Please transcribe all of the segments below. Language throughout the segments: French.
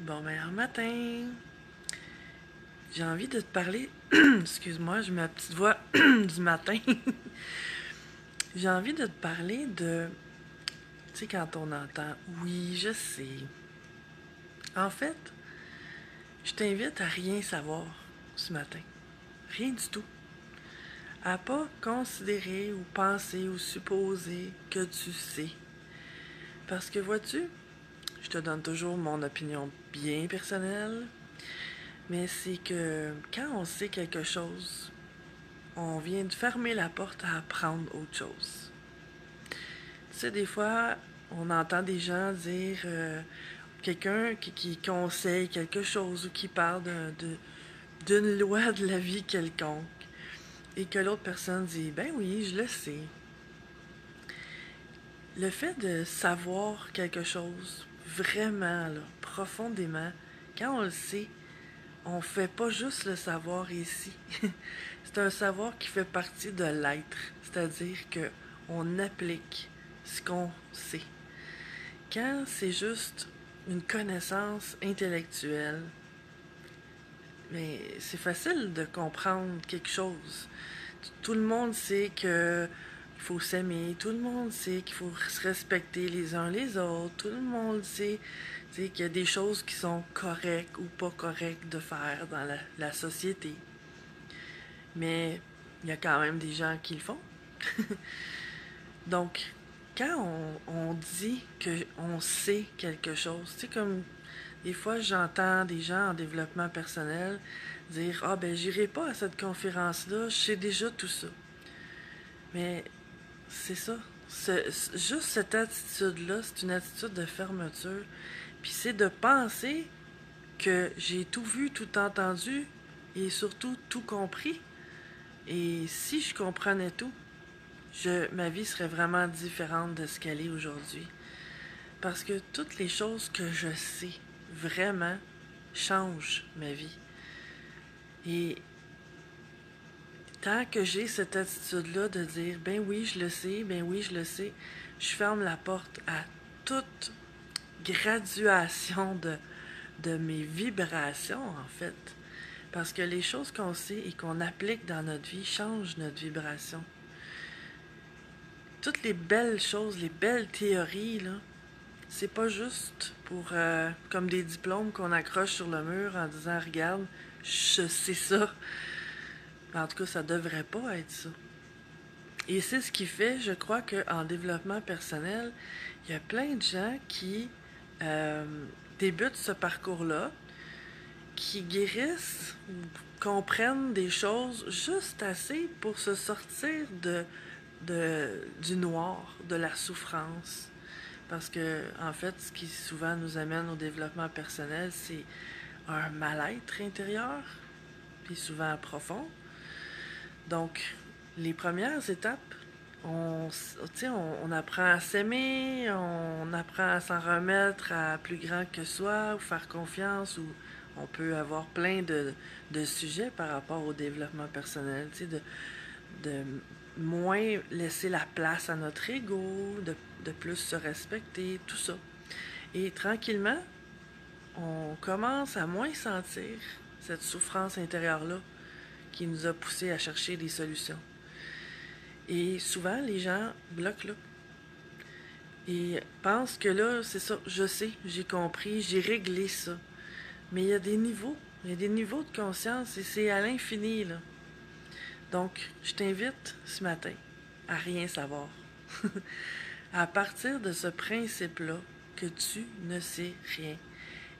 Bon, meilleur matin. J'ai envie de te parler. Excuse-moi, j'ai ma petite voix du matin. J'ai envie de te parler de. Tu sais, quand on entend oui, je sais. En fait, je t'invite à rien savoir ce matin. Rien du tout. À pas considérer ou penser ou supposer que tu sais. Parce que vois-tu, je te donne toujours mon opinion bien personnelle, mais c'est que quand on sait quelque chose, on vient de fermer la porte à apprendre autre chose. Tu sais, des fois, on entend des gens dire quelqu'un qui conseille quelque chose ou qui parle d'une loi de la vie quelconque et que l'autre personne dit ben oui, je le sais. Le fait de savoir quelque chose vraiment, là, profondément, quand on le sait, on fait pas juste le savoir ici. C'est un savoir qui fait partie de l'être, c'est-à-dire que on applique ce qu'on sait. Quand c'est juste une connaissance intellectuelle, mais c'est facile de comprendre quelque chose. Tout le monde sait que il faut s'aimer, tout le monde sait qu'il faut se respecter les uns les autres, tout le monde sait qu'il y a des choses qui sont correctes ou pas correctes de faire dans la société. Mais il y a quand même des gens qui le font. Donc, quand on dit qu'on sait quelque chose, tu sais, comme des fois j'entends des gens en développement personnel dire ah ben j'irai pas à cette conférence-là, je sais déjà tout ça. Mais c'est ça. Juste cette attitude-là, c'est une attitude de fermeture. Puis c'est de penser que j'ai tout vu, tout entendu et surtout tout compris. Et si je comprenais tout, ma vie serait vraiment différente de ce qu'elle est aujourd'hui. Parce que toutes les choses que je sais vraiment changent ma vie. Et tant que j'ai cette attitude-là de dire ben oui, je le sais, ben oui, je le sais, je ferme la porte à toute graduation de mes vibrations, en fait. Parce que les choses qu'on sait et qu'on applique dans notre vie changent notre vibration. Toutes les belles choses, les belles théories, là, c'est pas juste pour comme des diplômes qu'on accroche sur le mur en disant regarde, je sais ça. En tout cas, ça devrait pas être ça. Et c'est ce qui fait, je crois, qu'en développement personnel, il y a plein de gens qui euh, débutent ce parcours-là, qui guérissent ou comprennent des choses juste assez pour se sortir du noir, de la souffrance. Parce que, en fait, ce qui souvent nous amène au développement personnel, c'est un mal-être intérieur, puis souvent profond. Donc, les premières étapes, on apprend à s'aimer, on apprend à s'en remettre à plus grand que soi, ou faire confiance, ou on peut avoir plein de sujets par rapport au développement personnel, de moins laisser la place à notre ego, de plus se respecter, tout ça. Et tranquillement, on commence à moins sentir cette souffrance intérieure-là qui nous a poussé à chercher des solutions. Et souvent, les gens bloquent là. Et pensent que là, c'est ça, je sais, j'ai compris, j'ai réglé ça. Mais il y a des niveaux de conscience et c'est à l'infini, là. Donc, je t'invite ce matin à rien savoir. À partir de ce principe-là, que tu ne sais rien.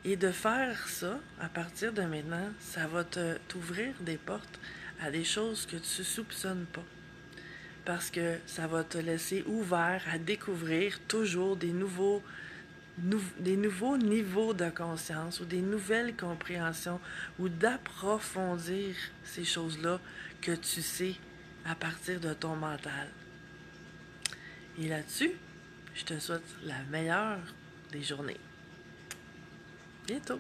Et de faire ça, à partir de maintenant, ça va t'ouvrir des portes à des choses que tu soupçonnes pas. Parce que ça va te laisser ouvert à découvrir toujours des nouveaux niveaux de conscience ou des nouvelles compréhensions ou d'approfondir ces choses-là que tu sais à partir de ton mental. Et là-dessus, je te souhaite la meilleure des journées. Bientôt!